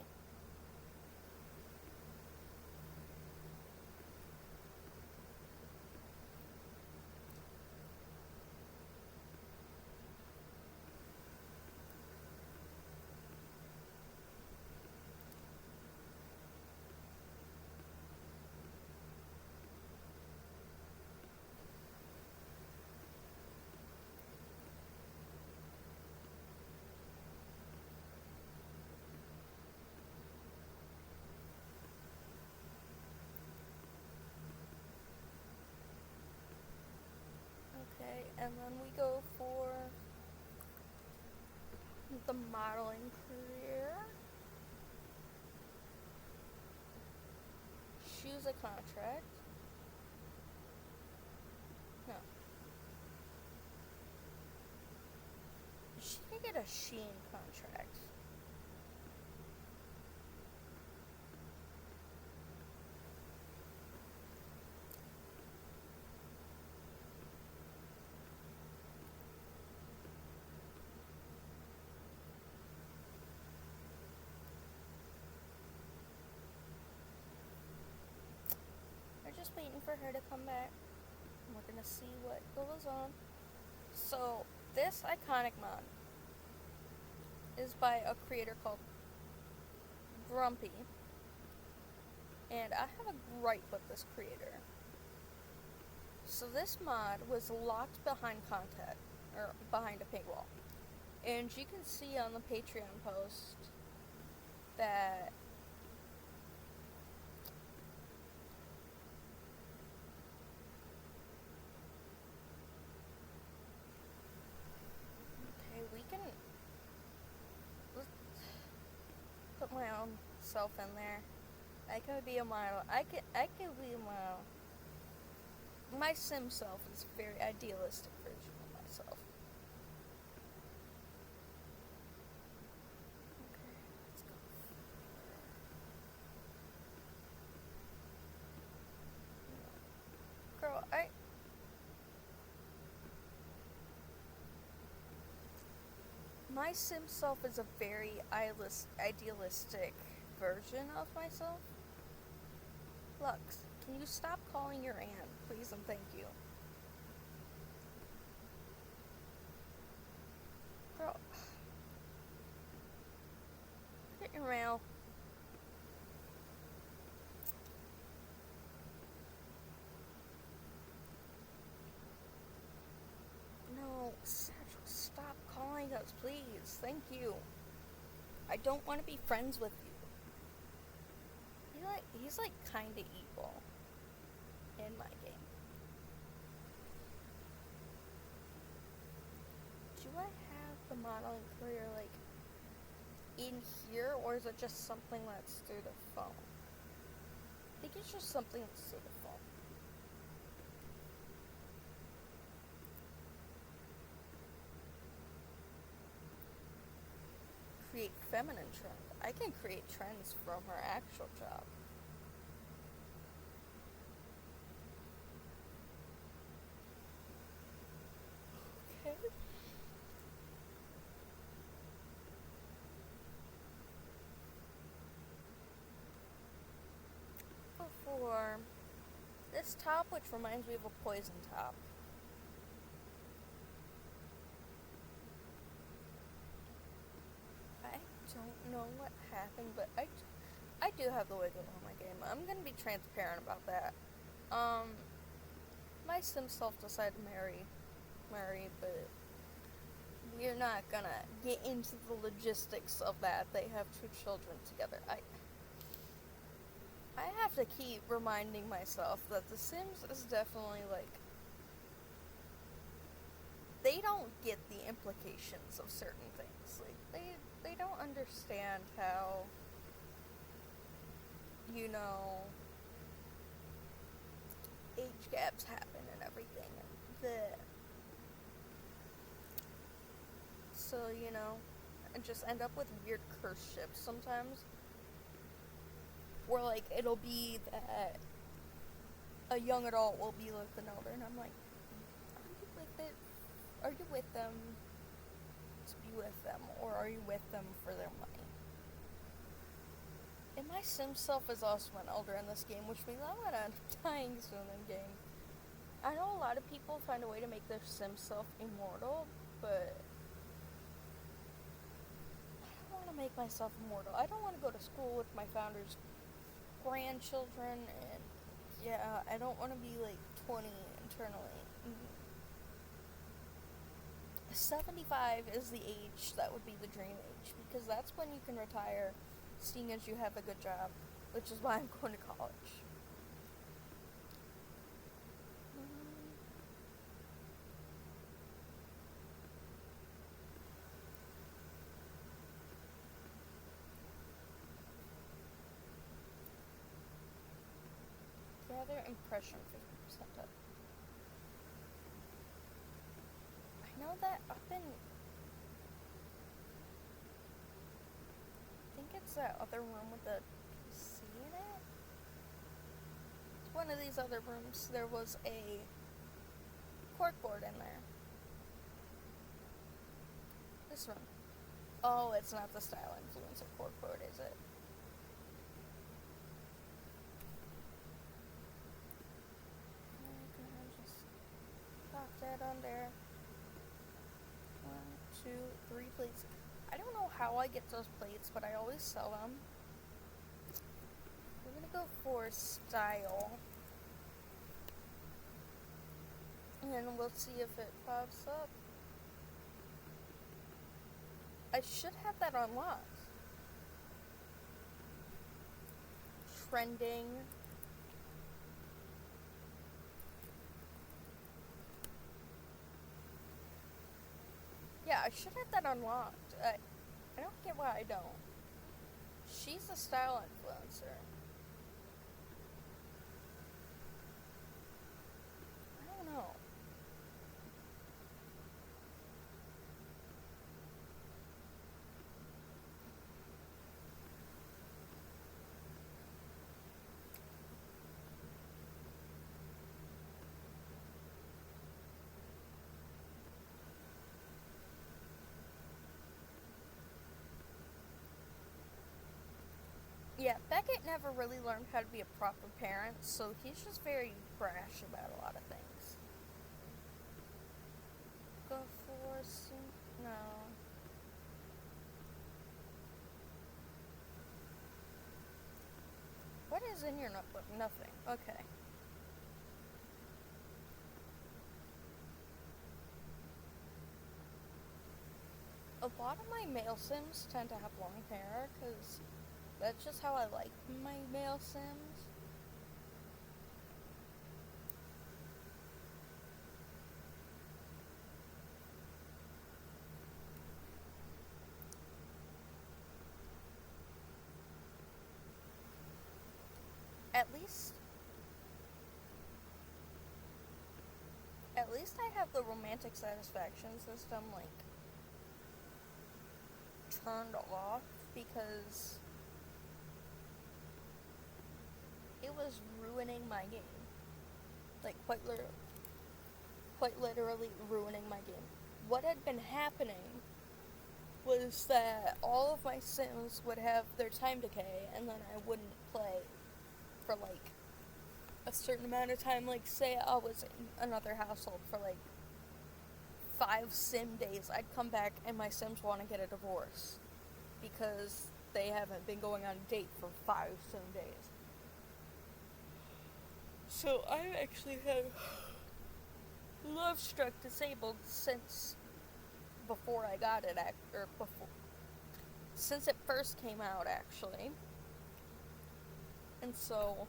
Okay, and then we go for the modeling career. Choose a contract. No. She can get a Sheen contract. Just waiting for her to come back. We're gonna see what goes on. So this iconic mod is by a creator called Grumpy, and I have a gripe with this creator. So this mod was locked behind content, or behind a paywall, and you can see on the Patreon post that put my own self in there. I could be a model. I could be a model. My sim self is a very idealistic version of myself. Okay, let's go. Girl, my sim self is a very idealistic version of myself. Lux, can you stop calling your aunt, please and thank you? Girl, get your mail. No, Satchel, stop calling us, please. Thank you. I don't want to be friends with you. He's like kinda evil in my game. Do I have the modeling career like in here, or is it just something that's through the phone? I think it's just something that's through the phone. Create feminine trend. I can create trends from her actual job. Okay. Before this top, which reminds me of a poison top. I don't know what happened, but I do have the wiggle on my game. I'm gonna be transparent about that. My sim self decided to marry, but we're not gonna get into the logistics of that. They have 2 children together. I have to keep reminding myself that The Sims is definitely like, they don't get the implications of certain things. Like they don't understand how, you know, age gaps happen and everything. So, you know, I just end up with weird curse ships sometimes. Or like it'll be that a young adult will be with an elder, and I'm like, are you with them to be with them, or are you with them for their money? And my sim self is also an elder in this game, which means I'm gonna end up dying soon in game. I know a lot of people find a way to make their sim self immortal, but I don't want to make myself immortal. I don't want to go to school with my founder's grandchildren, and yeah, I don't want to be like 20 internally. 75 is the age that would be the dream age, because that's when you can retire, seeing as you have a good job, which is why I'm going to college. Gather impression 50% up. I know that up in, I think it's that other room with the PC in it. It's one of these other rooms. There was a corkboard in there. This room. Oh, it's not the style influencer corkboard, is it? Pop that on there. 1, 2, 3 plates. I don't know how I get those plates, but I always sell them. We're gonna go for style. And we'll see if it pops up. I should have that unlocked. Trending. Yeah, I should have that unlocked. I don't get why I don't. She's a style influencer. I don't know. Yeah, Beckett never really learned how to be a proper parent, so he's just very brash about a lot of things. Go for no. What is in your notebook? Nothing. Okay. A lot of my male Sims tend to have long hair, because that's just how I like my male Sims. At least I have the romantic satisfaction system, like, turned off, because it was ruining my game. Like, quite literally ruining my game. What had been happening was that all of my Sims would have their time decay, and then I wouldn't play for, like, a certain amount of time. Like, say I was in another household for, like, 5 Sim days. I'd come back and my Sims want to get a divorce because they haven't been going on a date for 5 Sim days. So I've actually had Love Struck disabled since before I got it, since it first came out, actually. And so,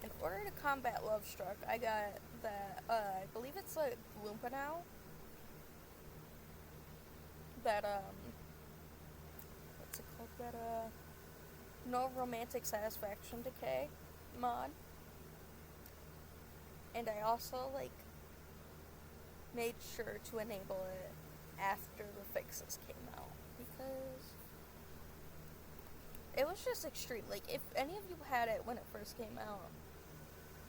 in order to combat Love Struck, I got that, I believe it's a Gloompa now. That, what's it called? That, no romantic satisfaction decay mod. And I also, like, made sure to enable it after the fixes came out, because it was just extreme. Like, if any of you had it when it first came out,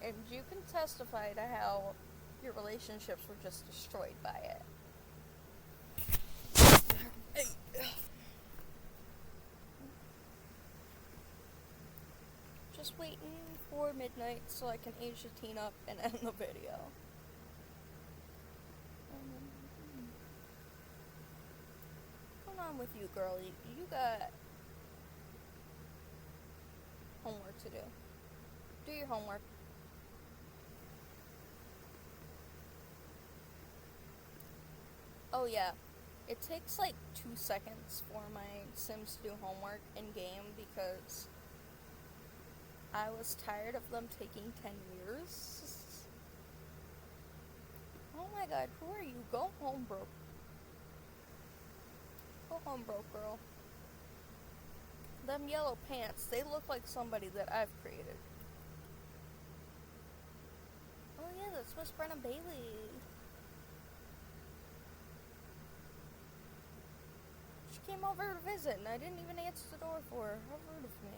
and you can testify to how your relationships were just destroyed by it. Just waiting for midnight so I can age the teen up and end the video. What's going on with you, girl? You got homework to do. Do your homework. Oh yeah, it takes like 2 seconds for my Sims to do homework in game because I was tired of them taking 10 years. Oh my god, who are you? Go home, bro. Go home, bro, girl. Them yellow pants, they look like somebody that I've created. Oh yeah, that's Miss Brenna Bailey. She came over to visit and I didn't even answer the door for her. How rude of me.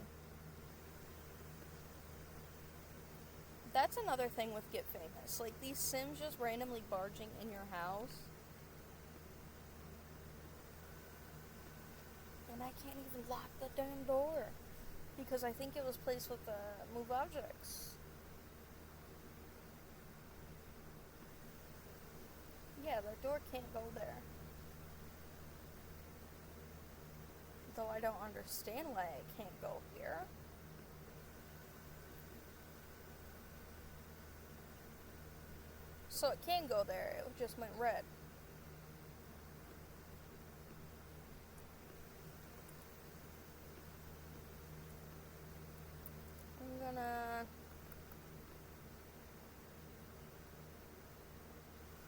That's another thing with Get Famous. Like, these Sims just randomly barging in your house. And I can't even lock the damn door. Because I think it was placed with the move objects. Yeah, the door can't go there. Though I don't understand why it can't go here. So it can go there, it just went red. I'm gonna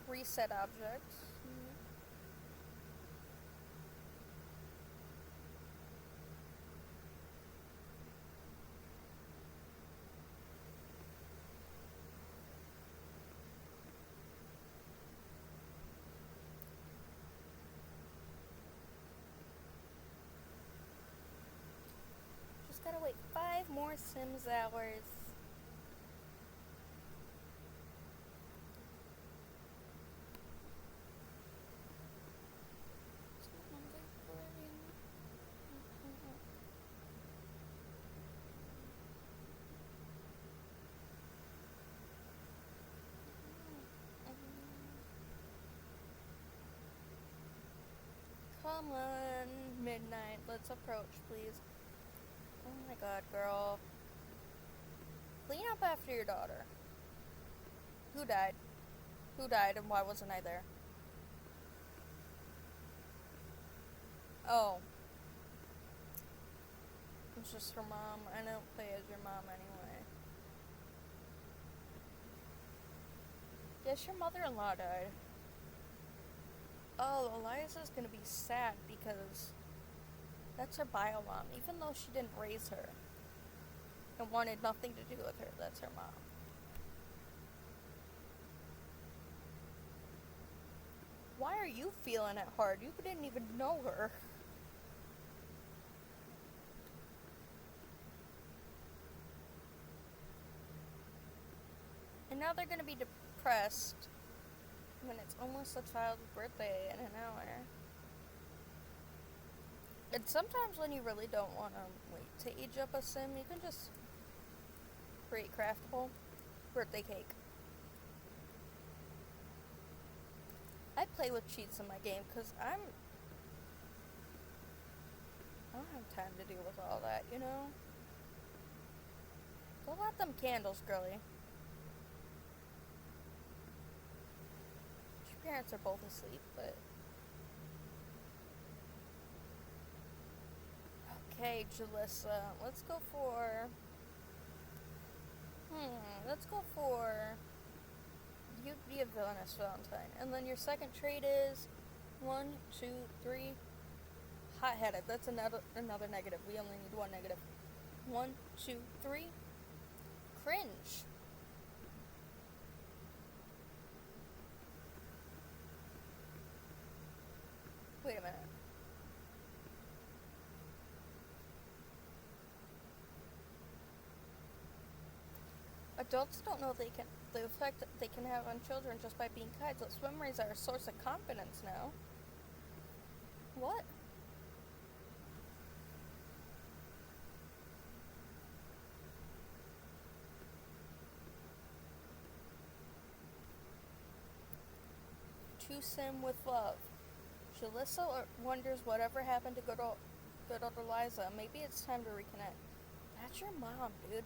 reset objects. Just gotta wait 5 more Sims hours. someone. Midnight. Let's approach, please. Oh my god, girl. Clean up after your daughter. Who died? Who died and why wasn't I there? Oh. It's just her mom. I don't play as your mom anyway. Yes, your mother-in-law died. Oh, Eliza's gonna be sad because that's her bio mom, even though she didn't raise her and wanted nothing to do with her. That's her mom. Why are you feeling it hard? You didn't even know her. And now they're gonna be depressed when it's almost a child's birthday in an hour. And sometimes when you really don't want to wait to age up a sim, you can just create craftable birthday cake. I play with cheats in my game because I don't have time to deal with all that, you know? Go light them candles, girly. Your parents are both asleep, but... Okay, Julyssa, let's go for... let's go for... You'd be a villainous Valentine. And then your second trait is... 1, 2, 3... Hot-headed. That's another negative. We only need one negative. 1, 2, 3... Cringe. Wait a minute. Adults don't know the effect that they can have on children just by being kind. So memories are a source of confidence now. What? To sim with love. Julyssa wonders whatever happened to good old Eliza. Maybe it's time to reconnect. That's your mom, dude.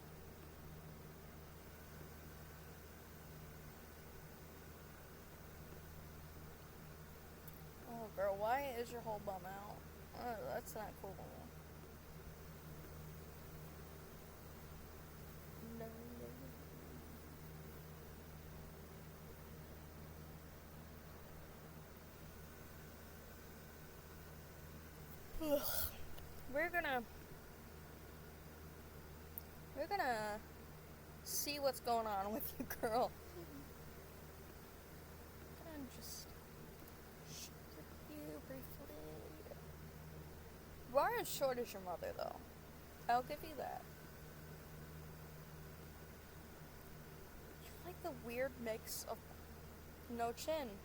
Oh, girl, why is your whole bum out? Oh, that's not cool. No. We're gonna see what's going on with you, girl. And just strip you briefly. You are as short as your mother, though. I'll give you that. You're like the weird mix of no chin.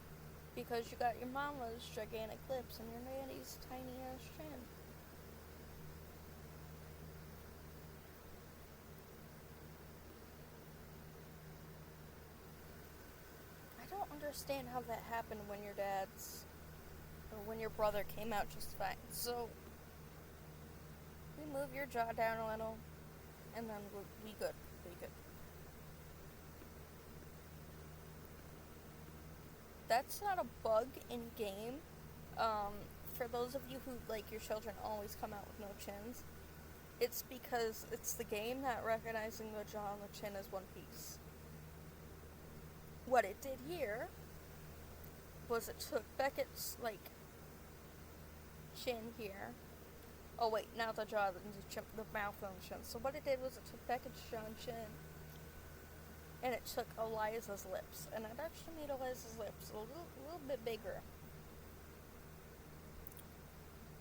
Because you got your mama's gigantic lips and your nanny's tiny ass chin. I don't understand how that happened when your brother came out just fine. So, we move your jaw down a little, and then we'll be good. That's not a bug in game. For those of you who, like, your children always come out with no chins, it's because it's the game not recognizing the jaw and the chin as one piece. What it did here was it took Beckett's, like, chin here. Oh, wait, now the jaw, the mouth and the chin. So what it did was it took Beckett's jaw and chin, and it took Eliza's lips, and it actually made Eliza's lips a little bit bigger.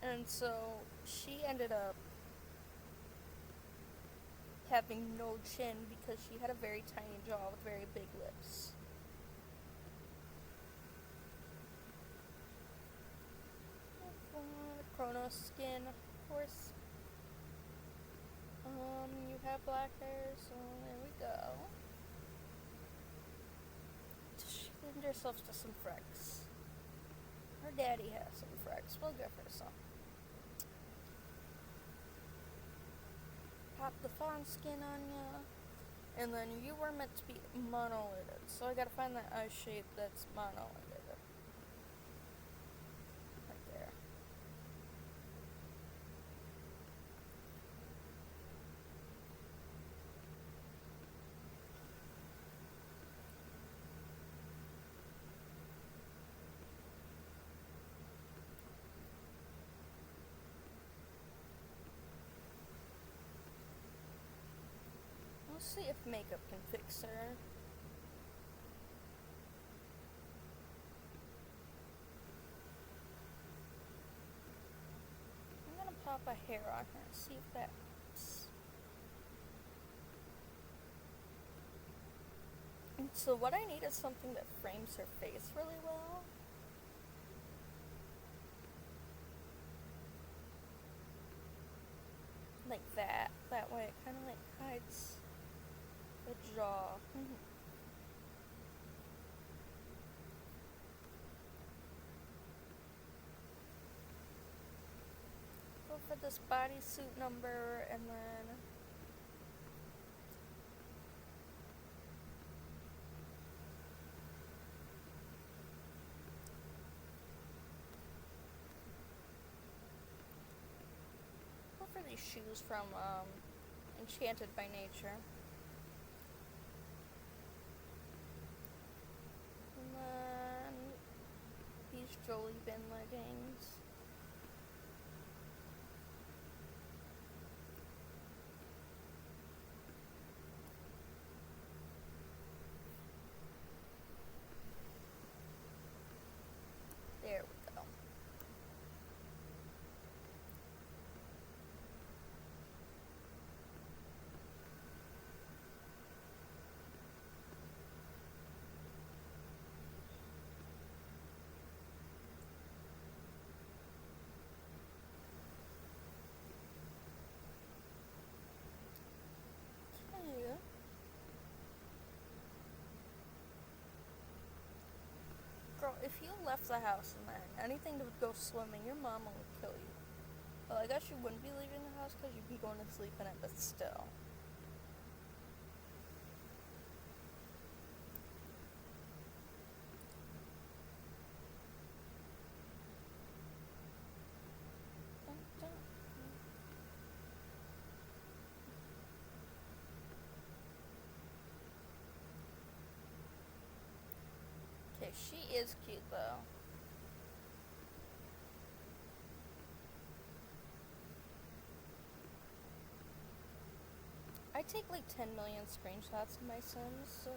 And so she ended up having no chin because she had a very tiny jaw with very big lips. Chrono skin, of course. You have black hair, so there we go. She lend herself to some freaks. her daddy has some frags. We'll give her some. Pop the fawn skin on ya. And then you were meant to be monolithic. So I gotta find that eye shape that's monolithic. Right there. Let's see if makeup can fix her. I'm gonna pop a hair on her and see if that helps. And so what I need is something that frames her face really well. Like that. That way it kind of like hides the jaw. Go for this bodysuit number and then go for these shoes from Enchanted by Nature. And then these Jolie Bin leggings. There we go. Girl, if you left the house and then anything that would go swimming, your mama would kill you. Well, I guess you wouldn't be leaving the house because you'd be going to sleep in it, but still. Okay, she is cute though. I take like 10 million screenshots of my Sims, so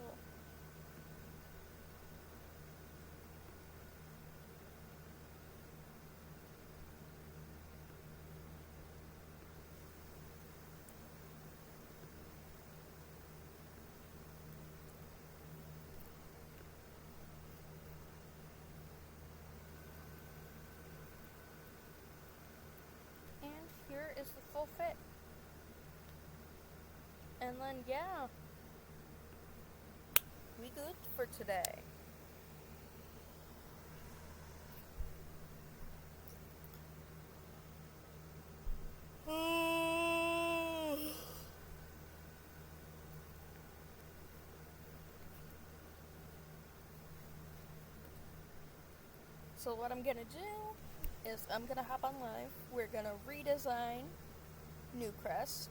and here is the full fit. And then, yeah, we good for today. So what I'm gonna do is I'm gonna hop on live. We're gonna redesign Newcrest.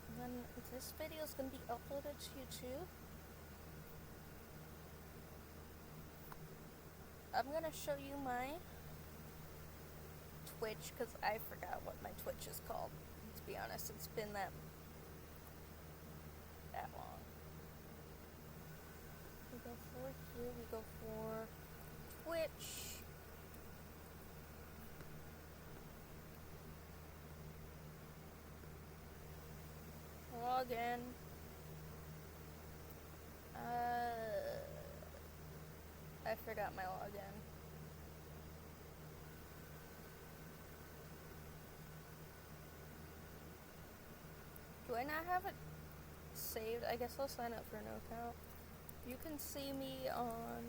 And then this video is gonna be uploaded to YouTube. I'm gonna show you my Twitch because I forgot what my Twitch is called. To be honest, it's been that long. We go for here, we go for Twitch. Log in. I forgot my login. Do I not have it saved. I guess I'll sign up for an account. You can see me on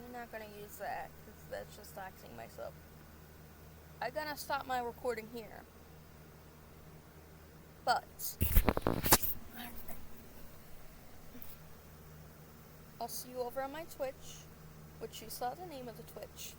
I'm not gonna use that because that's just doxing myself. I'm gonna stop my recording here. But I'll see you over on my Twitch, which you saw the name of the Twitch.